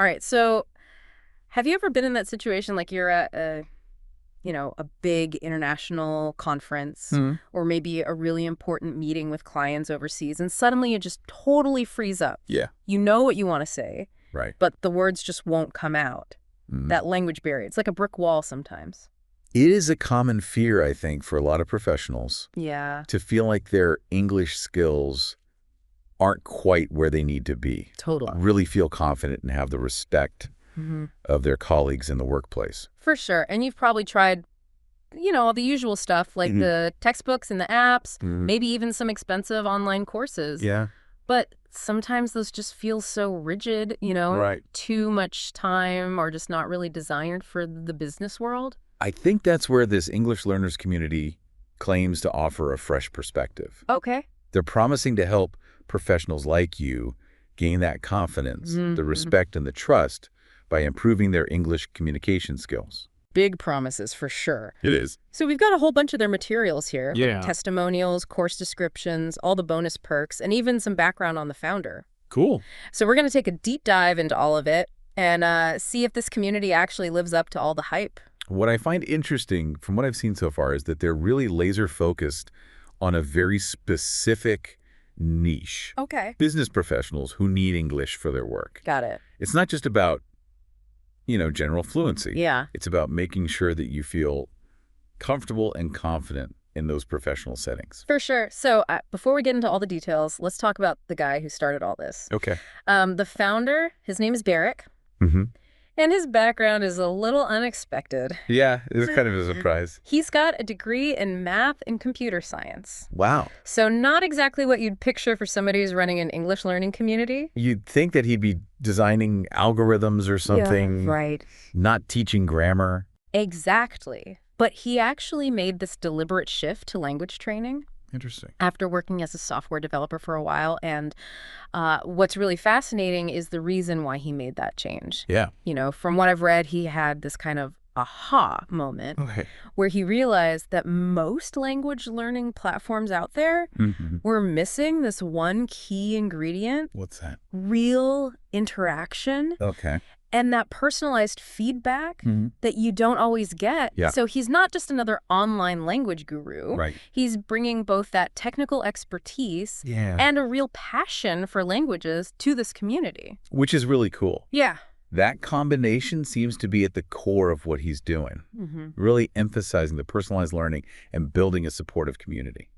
All right. So have you ever been in that situation like you're at a big international conference Hmm. or maybe a really important meeting with clients overseas and suddenly you just totally freeze up? Yeah. You know what you want to say, Right. but the words just won't come out. Mm. That language barrier. It's like a brick wall sometimes. It is a common fear, I think, for a lot of professionals Yeah, to feel like their English skills aren't quite where they need to be. totally. Really feel confident and have the respect of their colleagues in the workplace. For sure. And you've probably tried, all the usual stuff like the textbooks and the apps, maybe even some expensive online courses. Yeah. But sometimes those just feel so rigid, Right. too much time or just not really designed for the business world. I think that's where this English learners community claims to offer a fresh perspective. Okay. They're promising to help professionals like you gain that confidence, the respect, and the trust by improving their English communication skills. Big promises for sure. It is. So we've got a whole bunch of their materials here. Yeah. Testimonials, course descriptions, all the bonus perks, and even some background on the founder. Cool. So we're going to take a deep dive into all of it and see if this community actually lives up to all the hype. What I find interesting from what I've seen so far is that they're really laser focused on a very specific niche. Okay. Business professionals who need English for their work. Got it. It's not just about, general fluency. Yeah. It's about making sure that you feel comfortable and confident in those professional settings. For sure. So before we get into all the details, let's talk about the guy who started all this. Okay. The founder, his name is Barrick, Mm-hmm. and his background is a little unexpected. Yeah, it was kind of a surprise. He's got a degree in math and computer science. Wow. So not exactly what you'd picture for somebody who's running an English learning community. You'd think that he'd be designing algorithms or something, Yeah, right. not teaching grammar. Exactly. But he actually made this deliberate shift to language training Interesting. after working as a software developer for a while. And what's really fascinating is the reason why he made that change. Yeah. From what I've read, he had this kind of aha moment Okay. where he realized that most language learning platforms out there Mm-hmm. were missing this one key ingredient, What's that? real interaction Okay. and that personalized feedback that you don't always get. Yeah. So he's not just another online language guru. Right. He's bringing both that technical expertise Yeah. and a real passion for languages to this community. Which is really cool. Yeah. That combination seems to be at the core of what he's doing, really emphasizing the personalized learning and building a supportive community.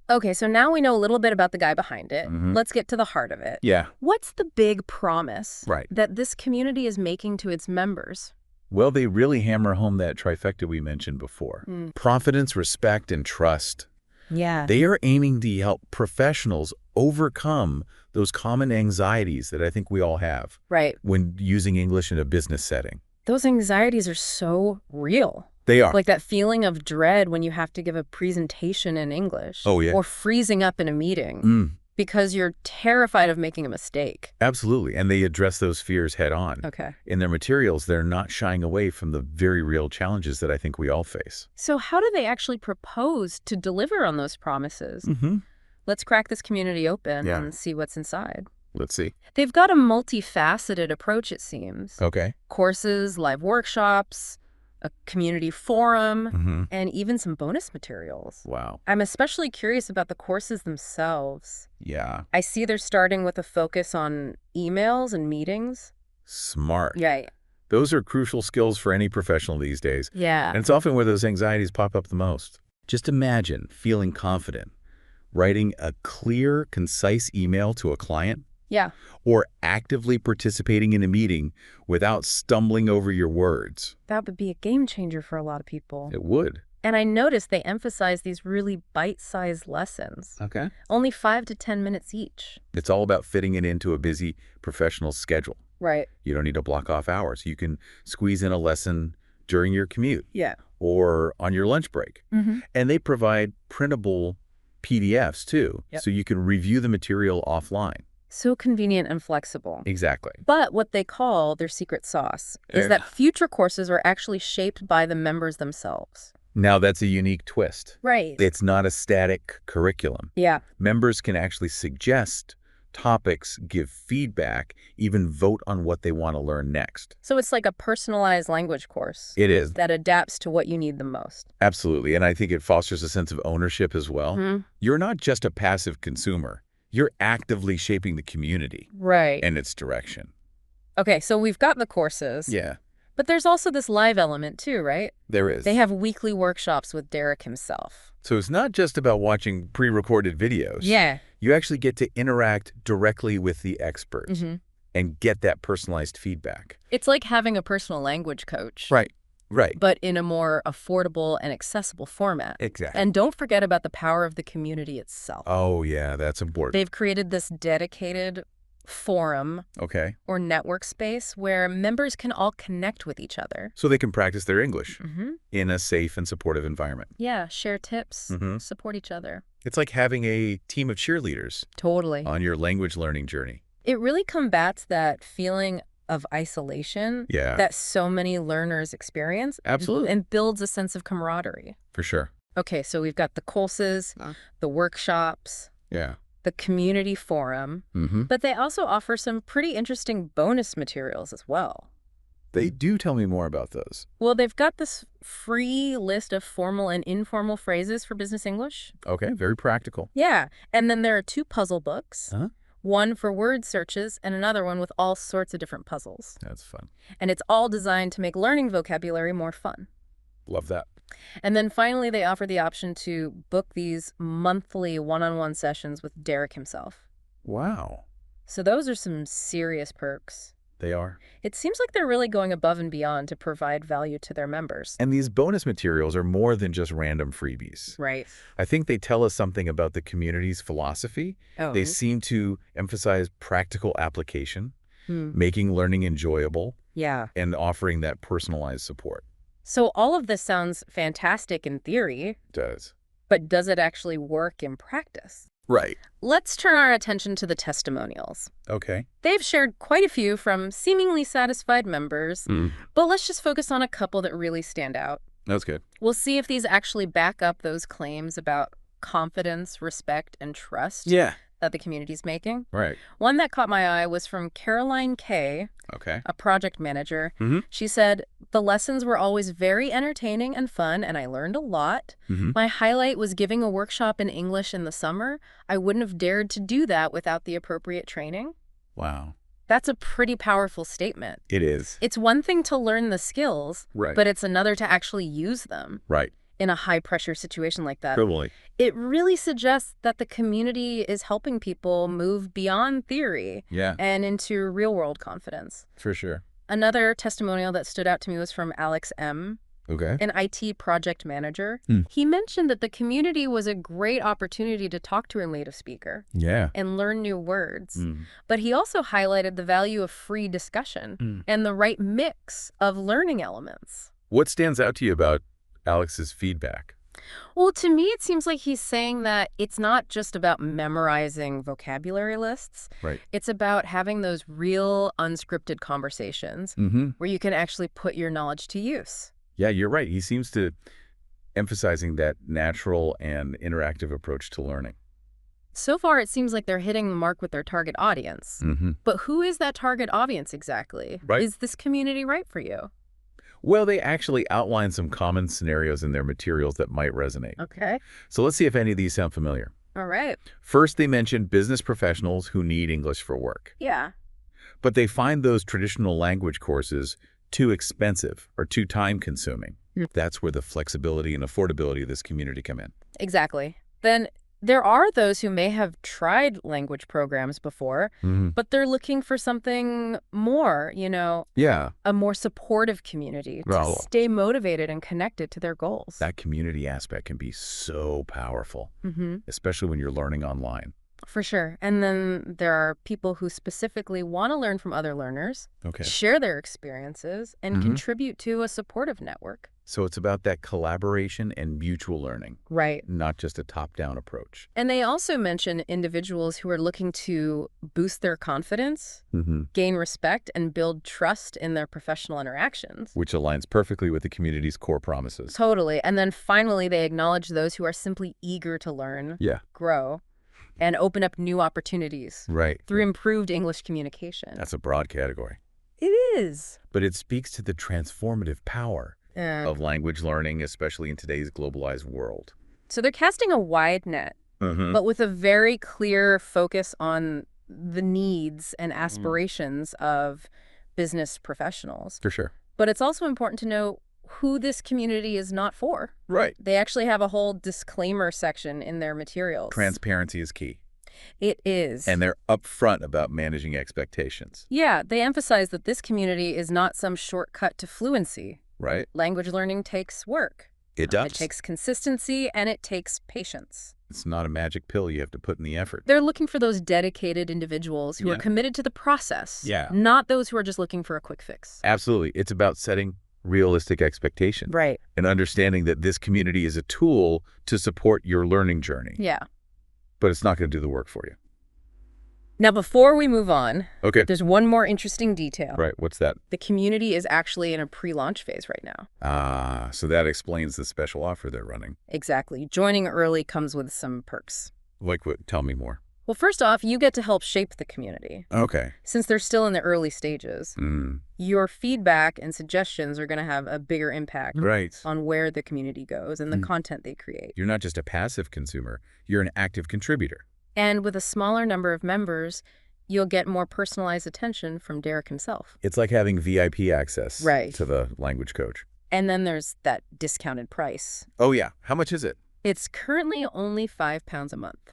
Okay, so now we know a little bit about the guy behind it. Mhm. Let's get to the heart of it. Yeah. What's the big promise Right. that this community is making to its members? Well, they really hammer home that trifecta we mentioned before. Confidence, respect, and trust. Yeah. They are aiming to help professionals overcome those common anxieties that I think we all have Right. when using English in a business setting. Those anxieties are so real. They are. Like that feeling of dread when you have to give a presentation in English. Oh, yeah. Or freezing up in a meeting because you're terrified of making a mistake. Absolutely. And they address those fears head on. Okay. In their materials, they're not shying away from the very real challenges that I think we all face. So how do they actually propose to deliver on those promises? Mm-hmm. Let's crack this community open Yeah. and see what's inside. Let's see. They've got a multifaceted approach, it seems. Okay. Courses, live workshops, a community forum, Mm-hmm. and even some bonus materials. Wow. I'm especially curious about the courses themselves. Yeah. I see they're starting with a focus on emails and meetings. Smart. Yeah. Those are crucial skills for any professional these days. Yeah. And it's often where those anxieties pop up the most. Just imagine feeling confident, writing a clear, concise email to a client, Yeah. or actively participating in a meeting without stumbling over your words. That would be a game changer for a lot of people. It would. And I noticed they emphasize these really bite-sized lessons. Okay. Only 5 to 10 minutes each. It's all about fitting it into a busy professional schedule. Right. You don't need to block off hours. You can squeeze in a lesson during your commute Yeah. or on your lunch break. Mm-hmm. And they provide printable PDFs too, Yep. so you can review the material offline. So convenient and flexible. Exactly. But what they call their secret sauce is Yeah. that future courses are actually shaped by the members themselves. Now that's a unique twist. Right. It's not a static curriculum. Yeah. Members can actually suggest topics, give feedback, even vote on what they want to learn next. So it's like a personalized language course It is. that adapts to what you need the most. Absolutely. And I think it fosters a sense of ownership as well. You're not just a passive consumer. You're actively shaping the community Right. and its direction. Okay, so we've got the courses. Yeah, But there's also this live element too, right? there is. They have weekly workshops with Derek himself. So it's not just about watching pre-recorded videos. Yeah. You actually get to interact directly with the experts and get that personalized feedback. It's like having a personal language coach. Right. Right. But in a more affordable and accessible format. Exactly. And don't forget about the power of the community itself. Oh, yeah, that's important. They've created this dedicated forum Okay. or network space where members can all connect with each other. So they can practice their English in a safe and supportive environment. Yeah, share tips, support each other. It's like having a team of cheerleaders Totally. on your language learning journey. It really combats that feeling of isolation Yeah. that so many learners experience. Absolutely. And builds a sense of camaraderie. For sure. Okay, so we've got the courses, the workshops, Yeah. the community forum, but they also offer some pretty interesting bonus materials as well. They do. Tell me more about those. Well, they've got this free list of formal and informal phrases for business English. Okay, very practical. Yeah, and then there are 2 puzzle books, Huh? one for word searches and another one with all sorts of different puzzles. That's fun. And it's all designed to make learning vocabulary more fun. Love that. And then finally, they offer the option to book these monthly one-on-one sessions with Derek himself. Wow. So those are some serious perks. They are. It seems like they're really going above and beyond to provide value to their members. And these bonus materials are more than just random freebies. Right. I think they tell us something about the community's philosophy. Oh. They seem to emphasize practical application, making learning enjoyable, Yeah. and offering that personalized support. So all of this sounds fantastic in theory, It does. but does it actually work in practice? Right. Let's turn our attention to the testimonials. Okay. They've shared quite a few from seemingly satisfied members, but let's just focus on a couple that really stand out. That's good. We'll see if these actually back up those claims about confidence, respect, and trust Yeah. that the community's making. Right. One that caught my eye was from Caroline Kay, Okay. a project manager. She said, "The lessons were always very entertaining and fun, and I learned a lot. My highlight was giving a workshop in English in the summer. I wouldn't have dared to do that without the appropriate training." Wow. That's a pretty powerful statement. It is. It's one thing to learn the skills, Right. but it's another to actually use them Right. in a high-pressure situation like that. Totally. It really suggests that the community is helping people move beyond theory Yeah, and into real-world confidence. for sure. Another testimonial that stood out to me was from Alex M., Okay. an IT project manager. He mentioned that the community was a great opportunity to talk to a native speaker Yeah. and learn new words. But he also highlighted the value of free discussion and the right mix of learning elements. What stands out to you about Alex's feedback? Well, to me, it seems like he's saying that it's not just about memorizing vocabulary lists. Right. It's about having those real unscripted conversations where you can actually put your knowledge to use. Yeah, you're right. He seems to emphasizing that natural and interactive approach to learning. So far, it seems like they're hitting the mark with their target audience. But who is that target audience exactly? Right. Is this community right for you? Well, they actually outline some common scenarios in their materials that might resonate. Okay. So let's see if any of these sound familiar. All right. First, they mention business professionals who need English for work. Yeah. But they find those traditional language courses too expensive or too time-consuming. That's where the flexibility and affordability of this community come in. Exactly. Then there are those who may have tried language programs before, but they're looking for something more, Yeah, a more supportive community to Well- stay motivated and connected to their goals. that community aspect can be so powerful, Mm-hmm. especially when you're learning online. For sure. And then there are people who specifically want to learn from other learners, Okay. share their experiences, and contribute to a supportive network. So it's about that collaboration and mutual learning, Right. not just a top-down approach. And they also mention individuals who are looking to boost their confidence, gain respect, and build trust in their professional interactions. Which aligns perfectly with the community's core promises. Totally. And then finally, they acknowledge those who are simply eager to learn, Yeah. grow, and open up new opportunities Right. through improved English communication. That's a broad category. It is. But it speaks to the transformative power of language learning, especially in today's globalized world. So they're casting a wide net, but with a very clear focus on the needs and aspirations of business professionals. For sure. But it's also important to know who this community is not for. Right. They actually have a whole disclaimer section in their materials. Transparency is key. It is. And they're upfront about managing expectations. Yeah, they emphasize that this community is not some shortcut to fluency. Right. Language learning takes work. It does. It takes consistency and it takes patience. It's not a magic pill you have to put in the effort. They're looking for those dedicated individuals who are committed to the process, not those who are just looking for a quick fix. Absolutely. It's about setting realistic expectations. Right. And understanding that this community is a tool to support your learning journey. Yeah. But it's not going to do the work for you. Now, before we move on, Okay. there's one more interesting detail. Right. What's that? The community is actually in a pre-launch phase right now. Ah, so that explains the special offer they're running. Exactly. Joining early comes with some perks. Like what? Tell me more. Well, first off, you get to help shape the community. Okay. Since they're still in the early stages, your feedback and suggestions are going to have a bigger impact Right. on where the community goes and the content they create. You're not just a passive consumer. You're an active contributor. And with a smaller number of members, you'll get more personalized attention from Derek himself. It's like having VIP access Right. to the language coach. And then there's that discounted price. Oh, yeah. How much is it? It's currently only £5 a month.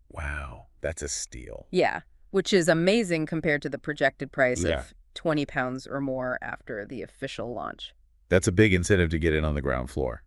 Wow. That's a steal. Yeah, which is amazing compared to the projected price Yeah. of £20 or more after the official launch. That's a big incentive to get in on the ground floor.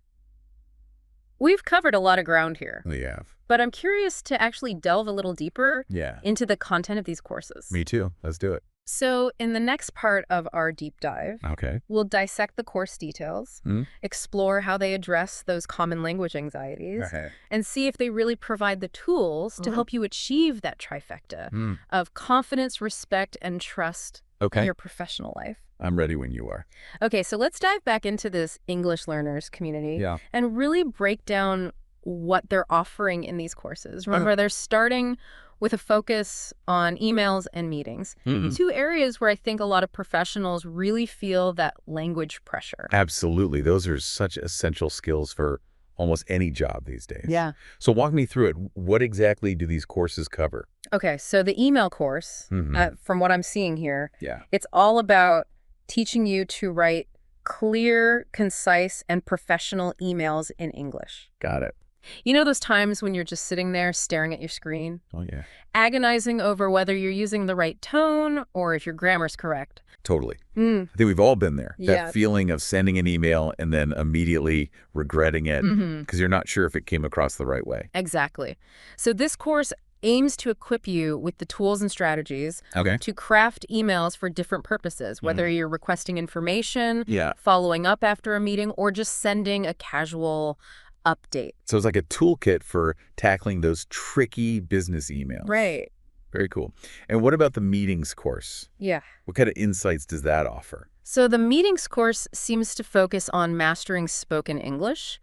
We've covered a lot of ground here, We have. but I'm curious to actually delve a little deeper Yeah. into the content of these courses. Me too. Let's do it. So in the next part of our deep dive, Okay. we'll dissect the course details, explore how they address those common language anxieties, and see if they really provide the tools to help you achieve that trifecta of confidence, respect, and trust in your professional life. I'm ready when you are. Okay, so let's dive back into this English learners community and really break down what they're offering in these courses. Remember, they're starting with a focus on emails and meetings, two areas where I think a lot of professionals really feel that language pressure. Absolutely. Those are such essential skills for almost any job these days. Yeah. So walk me through it. What exactly do these courses cover? Okay, so the email course, from what I'm seeing here, Yeah. it's all about teaching you to write clear, concise, and professional emails in English. Got it. You know those times when you're just sitting there staring at your screen, Oh, yeah. agonizing over whether you're using the right tone or if your grammar's correct? Totally. I think we've all been there. Yeah. That feeling of sending an email and then immediately regretting it because you're not sure if it came across the right way. Exactly. So this course aims to equip you with the tools and strategies Okay. to craft emails for different purposes, whether you're requesting information, Yeah. following up after a meeting, or just sending a casual update. So it's like a toolkit for tackling those tricky business emails. Right. Very cool. And what about the meetings course? Yeah. What kind of insights does that offer? So the meetings course seems to focus on mastering spoken English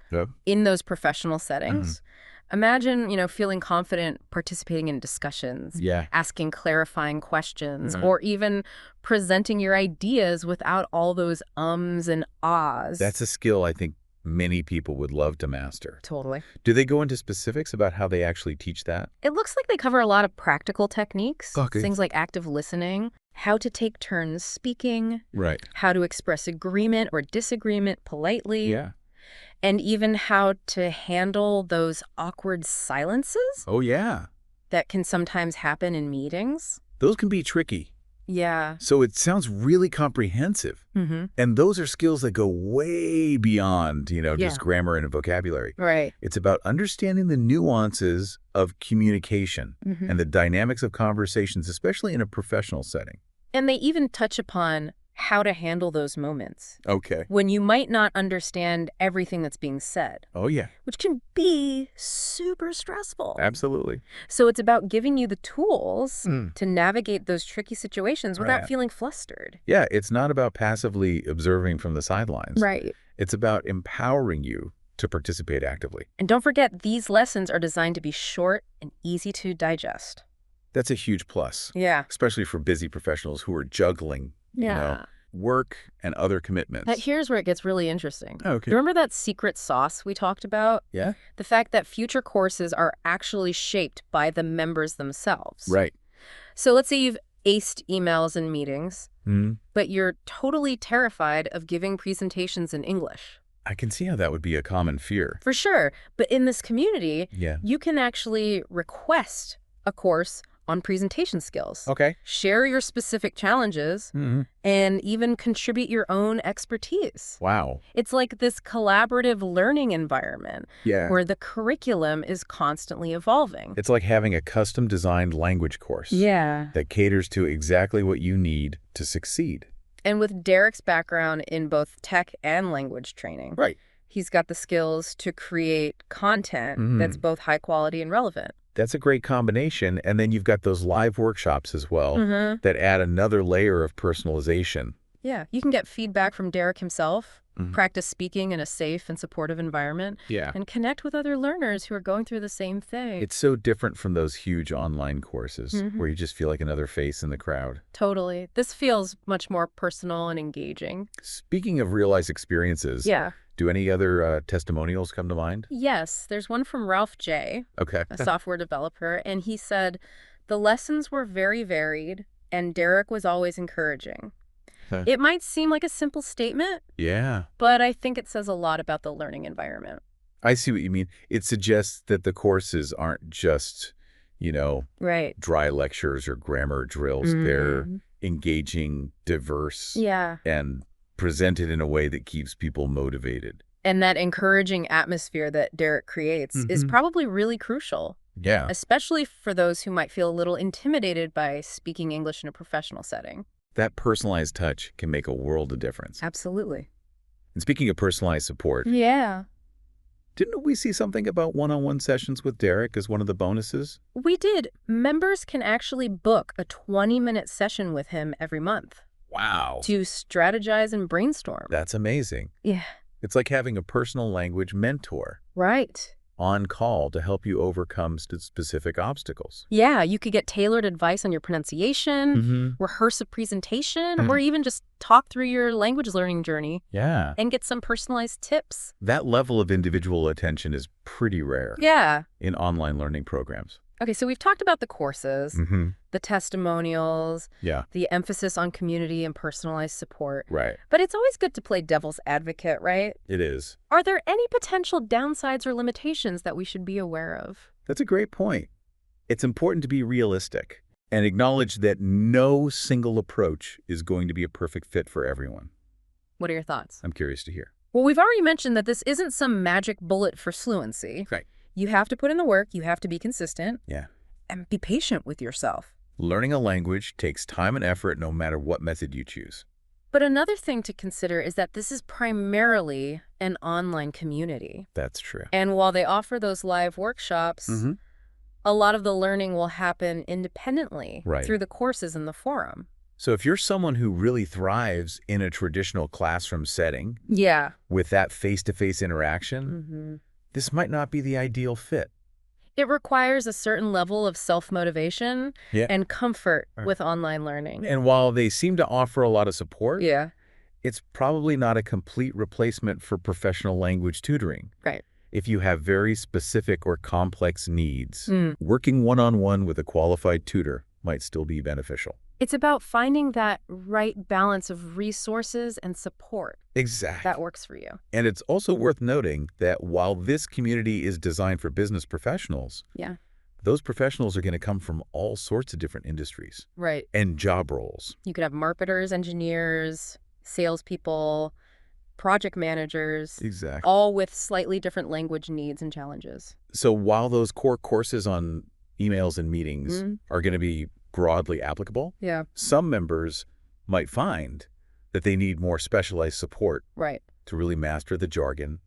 in those professional settings. Imagine, feeling confident participating in discussions, asking clarifying questions, or even presenting your ideas without all those ums and ahs. That's a skill I think many people would love to master. Totally. Do they go into specifics about how they actually teach that? It looks like they cover a lot of practical techniques, Okay. things like active listening, how to take turns speaking, Right. how to express agreement or disagreement politely, Yeah. and even how to handle those awkward silences Oh, yeah. that can sometimes happen in meetings. Those can be tricky. Yeah. So it sounds really comprehensive. And those are skills that go way beyond, just grammar and vocabulary. Right. It's about understanding the nuances of communication and the dynamics of conversations, especially in a professional setting. And they even touch upon how to handle those moments Okay. when you might not understand everything that's being said, Oh, yeah. which can be super stressful. Absolutely. So it's about giving you the tools to navigate those tricky situations without Right. feeling flustered. Yeah, it's not about passively observing from the sidelines. Right. It's about empowering you to participate actively. And don't forget, these lessons are designed to be short and easy to digest. That's a huge plus, Yeah. especially for busy professionals who are juggling, work and other commitments. But here's where it gets really interesting. Oh, okay. Remember that secret sauce we talked about? Yeah? The fact that future courses are actually shaped by the members themselves. Right. So let's say you've aced emails and meetings, Mm-hmm. but you're totally terrified of giving presentations in English. I can see how that would be a common fear. For sure. But in this community, Yeah. you can actually request a course on presentation skills. Okay. Share your specific challenges, Mm-hmm. and even contribute your own expertise. Wow. It's like this collaborative learning environment Yeah. where the curriculum is constantly evolving. It's like having a custom-designed language course Yeah. that caters to exactly what you need to succeed. And with Derek's background in both tech and language training, Right. he's got the skills to create content Mhm. that's both high quality and relevant. That's a great combination. And then you've got those live workshops as well that add another layer of personalization. Yeah, you can get feedback from Derek himself, Mhm. practice speaking in a safe and supportive environment, Yeah. and connect with other learners who are going through the same thing. It's so different from those huge online courses Mhm. where you just feel like another face in the crowd. Totally. This feels much more personal and engaging. Speaking of real-life experiences, Yeah. do any other testimonials come to mind? Yes, there's one from Ralph J., Okay. a software developer, and he said, "The lessons were very varied, and Derek was always encouraging." Huh. It might seem like a simple statement, Yeah. but I think it says a lot about the learning environment. I see what you mean. It suggests that the courses aren't just, Right. dry lectures or grammar drills. They're engaging, diverse, Yeah. and presented in a way that keeps people motivated. And that encouraging atmosphere that Derek creates is probably really crucial, Yeah. especially for those who might feel a little intimidated by speaking English in a professional setting. That personalized touch can make a world of difference. Absolutely. And speaking of personalized support, Yeah. didn't we see something about one-on-one sessions with Derek as one of the bonuses? We did. Members can actually book a 20-minute session with him every month Wow. to strategize and brainstorm. That's amazing. Yeah. It's like having a personal language mentor Right. on call to help you overcome specific obstacles. Yeah, you could get tailored advice on your pronunciation, rehearse a presentation, or even just talk through your language learning journey Yeah. and get some personalized tips. That level of individual attention is pretty rare Yeah. in online learning programs. Okay, so we've talked about the courses, Mm-hmm. the testimonials, Yeah. the emphasis on community and personalized support. Right. But it's always good to play devil's advocate, right? It is. Are there any potential downsides or limitations that we should be aware of? That's a great point. It's important to be realistic and acknowledge that no single approach is going to be a perfect fit for everyone. What are your thoughts? I'm curious to hear. Well, we've already mentioned that this isn't some magic bullet for fluency. Right. You have to put in the work, you have to be consistent, Yeah. and be patient with yourself. Learning a language takes time and effort no matter what method you choose. But another thing to consider is that this is primarily an online community. That's true. And while they offer those live workshops, a lot of the learning will happen independently Right. through the courses in the forum. So if you're someone who really thrives in a traditional classroom setting Yeah. with that face-to-face interaction, this might not be the ideal fit. It requires a certain level of self-motivation Yeah. and comfort with online learning. And while they seem to offer a lot of support, Yeah. it's probably not a complete replacement for professional language tutoring. Right. If you have very specific or complex needs, Mm. working one-on-one with a qualified tutor might still be beneficial. It's about finding that right balance of resources and support Exactly. that works for you. And it's also worth noting that while this community is designed for business professionals, Yeah. those professionals are going to come from all sorts of different industries Right. and job roles. You could have marketers, engineers, salespeople, project managers, Exactly. all with slightly different language needs and challenges. So while those core courses on emails and meetings are going to be broadly applicable, Yeah. some members might find that they need more specialized support Right. to really master the jargon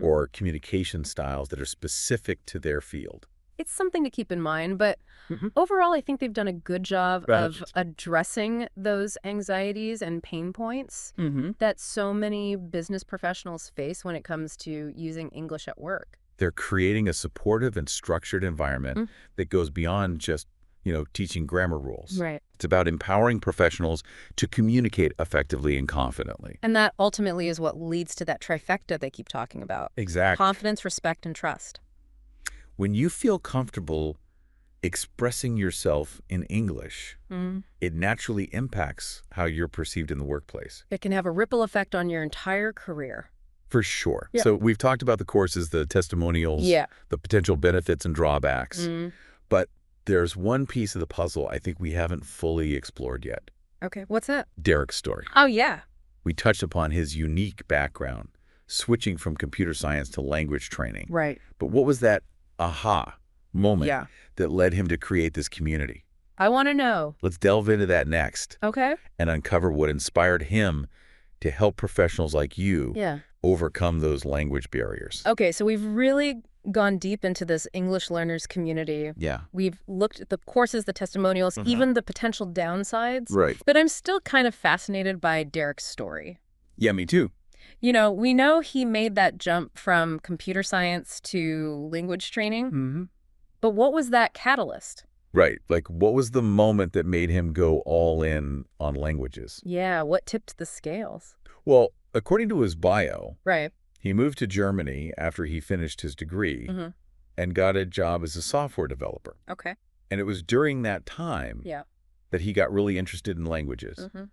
or communication styles that are specific to their field. it's something to keep in mind, but Hmm. overall, I think they've done a good job of Right. addressing those anxieties and pain points Hmm. that so many business professionals face when it comes to using English at work. They're creating a supportive and structured environment Mm. that goes beyond just, teaching grammar rules. Right. It's about empowering professionals to communicate effectively and confidently. And that ultimately is what leads to that trifecta they keep talking about. Exactly. Confidence, respect, and trust. When you feel comfortable expressing yourself in English, Mm. it naturally impacts how you're perceived in the workplace. It can have a ripple effect on your entire career. For sure. Yeah. So we've talked about the courses, the testimonials, Yeah. the potential benefits and drawbacks. Mm. But there's one piece of the puzzle I think we haven't fully explored yet. Okay, what's that? Derek's story. Oh, yeah. We touched upon his unique background, switching from computer science to language training. Right. But what was that aha moment Yeah. that led him to create this community? I want to know. Let's delve into that next Okay. and uncover what inspired him to help professionals like you Yeah. overcome those language barriers. Okay, so we've really gone deep into this English learners community. Yeah. We've looked at the courses, the testimonials, even the potential downsides. Right. But I'm still kind of fascinated by Derek's story. Yeah, me too. You know, we know he made that jump from computer science to language training, Mm-hmm. but what was that catalyst? Right. Like, what was the moment that made him go all in on languages? Yeah, what tipped the scales? Well, according to his bio, Right. he moved to Germany after he finished his degree Mm-hmm. and got a job as a software developer. Okay. And it was during that time Yeah. that he got really interested in languages Mm-hmm.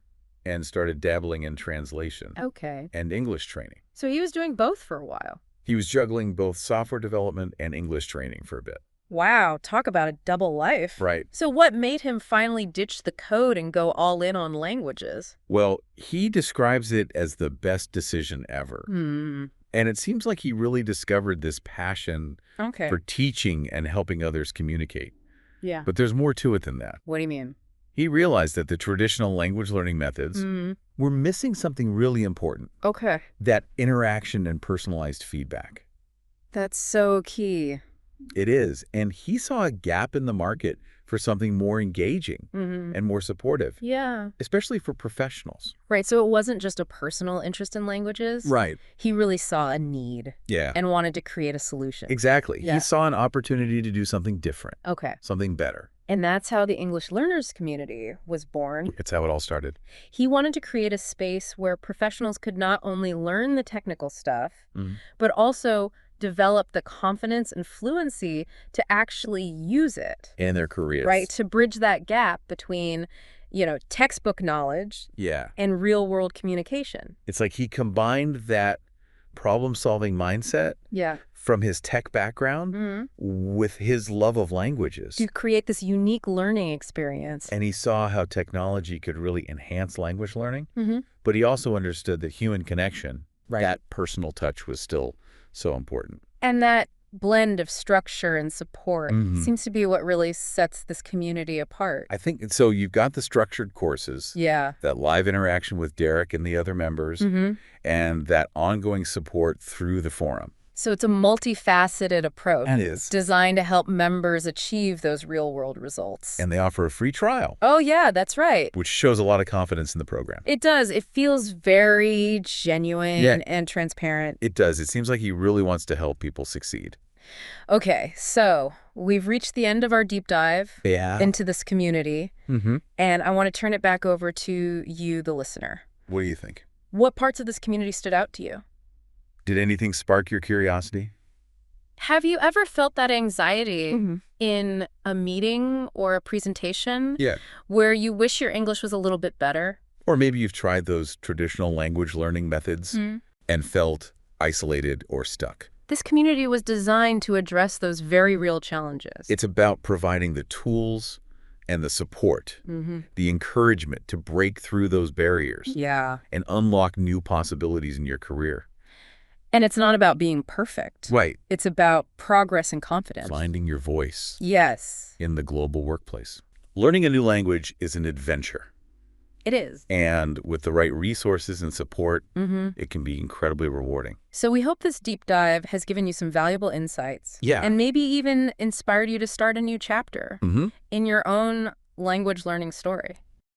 and started dabbling in translation Okay. and English training. So he was doing both for a while. He was juggling both software development and English training for a bit. Wow, talk about a double life. Right. So what made him finally ditch the code and go all in on languages? Well, he describes it as the best decision ever. Hmm. And it seems like he really discovered this passion Okay. for teaching and helping others communicate. Yeah. But there's more to it than that. What do you mean? He realized that the traditional language learning methods Hmm. were missing something really important, Okay. that interaction and personalized feedback. That's so key. It is. And he saw a gap in the market for something more engaging Hmm. and more supportive, Yeah. especially for professionals. Right, so it wasn't just a personal interest in languages. Right. He really saw a need Yeah. and wanted to create a solution. Exactly. Yeah. He saw an opportunity to do something different, Okay. something better. And that's how the English learners community was born. It's how it all started. He wanted to create a space where professionals could not only learn the technical stuff, Mhm. but also develop the confidence and fluency to actually use it, In their careers. right? To bridge that gap between, textbook knowledge Yeah. and real-world communication. It's like he combined that problem-solving mindset Yeah. from his tech background Hmm. with his love of languages. To create this unique learning experience. And he saw how technology could really enhance language learning. Hmm. But he also understood that human connection, Right. that personal touch, was still so important. And that blend of structure and support Mhm. seems to be what really sets this community apart. I think so. You've got the structured courses, Yeah. that live interaction with Derek and the other members, Hmm. and that ongoing support through the forum. So it's a multifaceted approach That is. designed to help members achieve those real-world results. And they offer a free trial, Oh, yeah, that's right. which shows a lot of confidence in the program. It does. It feels very genuine Yeah. and transparent. It does. It seems like he really wants to help people succeed. Okay, so we've reached the end of our deep dive Yeah. into this community, Mm-hmm. and I want to turn it back over to you, the listener. What do you think? What parts of this community stood out to you? Did anything spark your curiosity? Have you ever felt that anxiety Mm-hmm. in a meeting or a presentation Yeah. where you wish your English was a little bit better? Or maybe you've tried those traditional language learning methods and felt isolated or stuck. This community was designed to address those very real challenges. It's about providing the tools and the support, the encouragement to break through those barriers Yeah. and unlock new possibilities in your career. And it's not about being perfect. Right. It's about progress and confidence. Finding your voice Yes. in the global workplace. Learning a new language is an adventure. It is. And with the right resources and support, it can be incredibly rewarding. So we hope this deep dive has given you some valuable insights. Yeah. And maybe even inspired you to start a new chapter in your own language learning story.